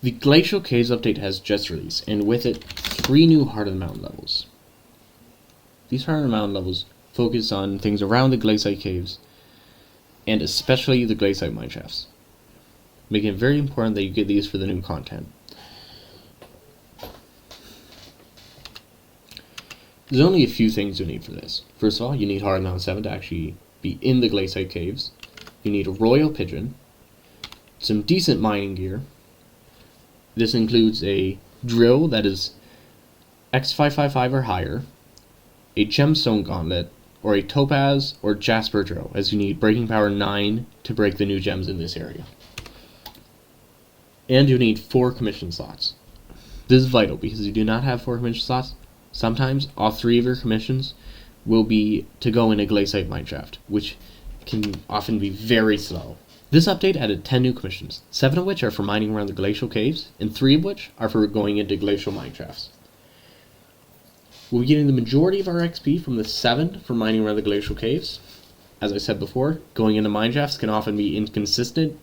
The Glacial Caves update has just released, and with it, 3 new Heart of the Mountain levels. These Heart of the Mountain levels focus on things around the Glacial Caves, and especially the Glacial Mineshafts, making it very important that you get these for the new content. There's only a few things you need for this. First of all, you need Heart of the Mountain 7 to actually be in the Glacial Caves. You need a Royal Pigeon, some decent mining gear. This includes a drill that is X555 or higher, a gemstone gauntlet, or a topaz or jasper drill, as you need breaking power 9 to break the new gems in this area. And you need 4 commission slots. This is vital because you do not have 4 commission slots. Sometimes all 3 of your commissions will be to go in a glacial mineshaft, which can often be very slow. This update added 10 new commissions, 7 of which are for mining around the glacial caves, and 3 of which are for going into glacial mineshafts. We'll be getting the majority of our XP from the 7 for mining around the glacial caves. As I said before, going into mineshafts can often be inconsistent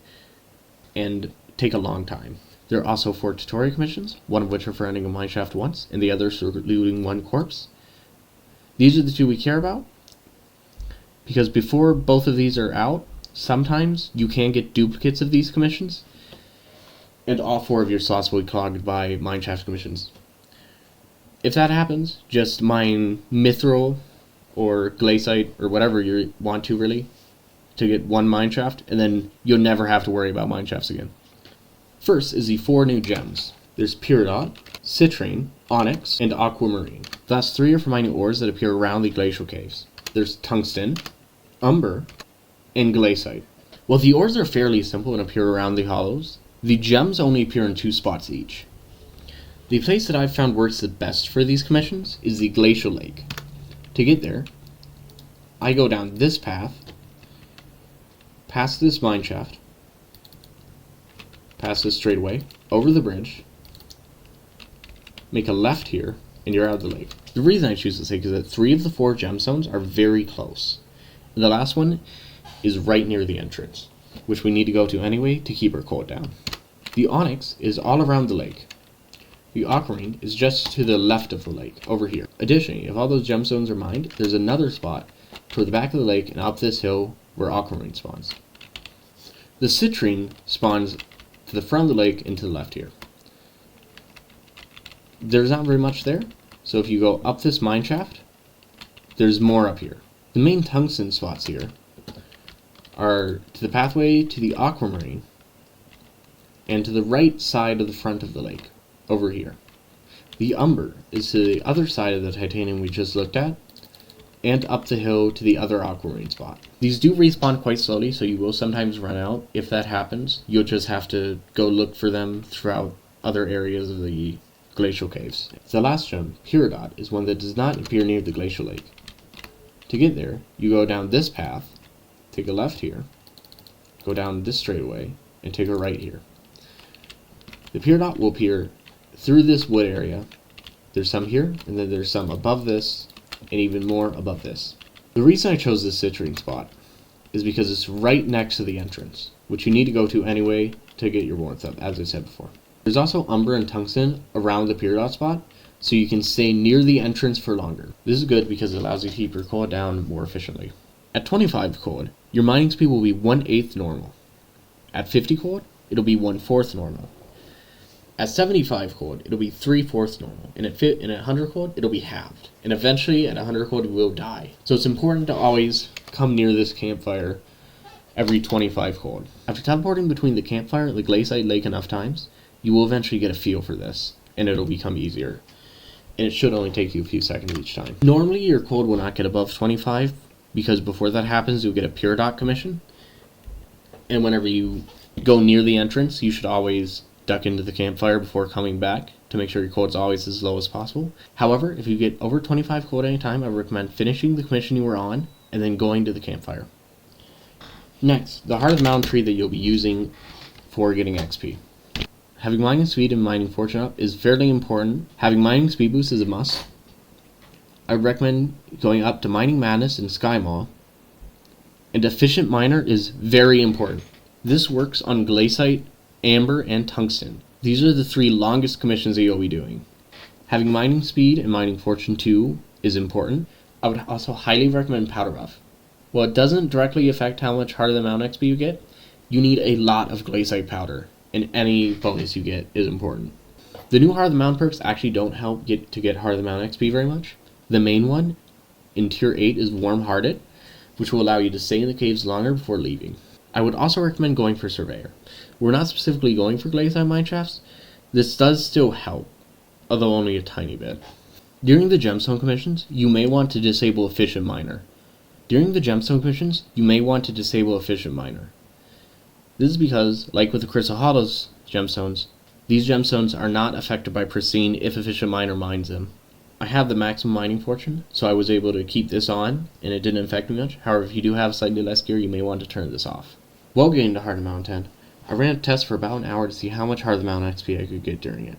and take a long time. There are also 4 tutorial commissions, 1 of which are for ending a mineshaft once, and the others for looting 1 corpse. These are the 2 we care about, because before both of these are out, sometimes you can get duplicates of these commissions, and all 4 of your slots will be clogged by mineshaft commissions. If that happens, just mine mithril or glaciite or whatever you want to really to get 1 mineshaft, and then you'll never have to worry about mineshafts again. First is the 4 new gems. There's Peridot, Citrine, Onyx, and Aquamarine. Thus 3 are for mining ores that appear around the glacial caves. There's Tungsten, Umber, and Glaciite. While the ores are fairly simple and appear around the hollows, the gems only appear in 2 spots each. The place that I've found works the best for these commissions is the Glacial Lake. To get there, I go down this path, past this mineshaft, past this straightaway, over the bridge, make a left here, and you're out of the lake. The reason I choose this lake is that 3 of the 4 gemstones are very close. And the last one is right near the entrance, which we need to go to anyway to keep our cold down. The Onyx is all around the lake. The Aquamarine is just to the left of the lake, over here. Additionally, if all those gemstones are mined, there's another spot toward the back of the lake and up this hill where Aquamarine spawns. The Citrine spawns to the front of the lake and to the left here. There's not very much there, so if you go up this mineshaft, there's more up here. The main tungsten spots here are to the pathway to the Aquamarine and to the right side of the front of the lake, over here. The Umber is to the other side of the titanium we just looked at, and up the hill to the other Aquamarine spot. These do respawn quite slowly, so you will sometimes run out. If that happens, you'll just have to go look for them throughout other areas of the glacial caves. The last gem, Peridot, is one that does not appear near the glacial lake. To get there, you go down this path, take a left here, go down this straightaway, and take a right here. The Peridot will appear through this wood area. There's some here, and then there's some above this, and even more above this. The reason I chose this citrine spot is because it's right next to the entrance, which you need to go to anyway to get your warmth up, as I said before. There's also Umber and Tungsten around the Peridot spot, so you can stay near the entrance for longer. This is good because it allows you to keep your cold down more efficiently. At 25 cold, your mining speed will be 1/8 normal. At 50 cold, it'll be 1/4 normal. At 75 cold, it'll be 3/4 normal, and at 100 cold, it'll be halved. And eventually, at 100 cold, you will die. So it's important to always come near this campfire every 25 cold. After teleporting between the campfire and the glacial lake enough times, you will eventually get a feel for this, and it'll become easier. And it should only take you a few seconds each time. Normally, your cold will not get above 25, because before that happens, you'll get a Peridot commission. And whenever you go near the entrance, you should always duck into the campfire before coming back to make sure your cold's always as low as possible. However, if you get over 25 cold any time, I recommend finishing the commission you were on and then going to the campfire. Next, the Heart of the Mountain tree that you'll be using for getting XP. Having mining speed and mining fortune up is fairly important. Having mining speed boost is a must. I recommend going up to Mining Madness and Sky Maw. And Efficient Miner is very important. This works on glaciite, amber, and tungsten. These are the 3 longest commissions that you'll be doing. Having mining speed and mining fortune 2 is important. I would also highly recommend powder buff. While it doesn't directly affect how much Heart of the Mountain XP you get, you need a lot of glaciite powder, and any bonus you get is important. The new Heart of the Mountain perks actually don't help to get Heart of the Mountain XP very much. The main one in tier 8 is Warm Hearted, which will allow you to stay in the caves longer before leaving. I would also recommend going for Surveyor. We're not specifically going for glaciite mineshafts. This does still help, although only a tiny bit. During the gemstone commissions, you may want to disable Efficient Miner. This is because, like with the Crystal Hollows gemstones, these gemstones are not affected by Pristine if Efficient Miner mines them. I have the maximum mining fortune, so I was able to keep this on, and it didn't affect me much. However, if you do have slightly less gear, you may want to turn this off. While getting to Heart of the Mountain 10, I ran a test for about an hour to see how much Heart of the Mountain XP I could get during it.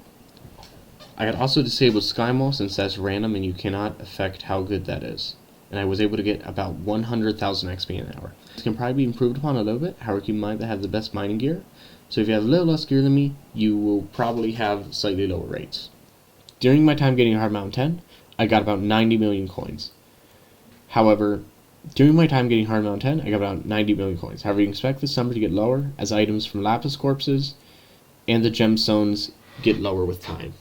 I had also disabled Sky Mole since that's random and you cannot affect how good that is. And I was able to get about 100,000 XP an hour. This can probably be improved upon a little bit, however keep in mind that I have the best mining gear. So if you have a little less gear than me, you will probably have slightly lower rates. During my time getting Heart of the Mountain 10, I got about 90 million coins. However, during my time getting Heart of the Mountain 10, I got about 90 million coins. However, you can expect this number to get lower as items from Lapis Corpses and the gemstones get lower with time.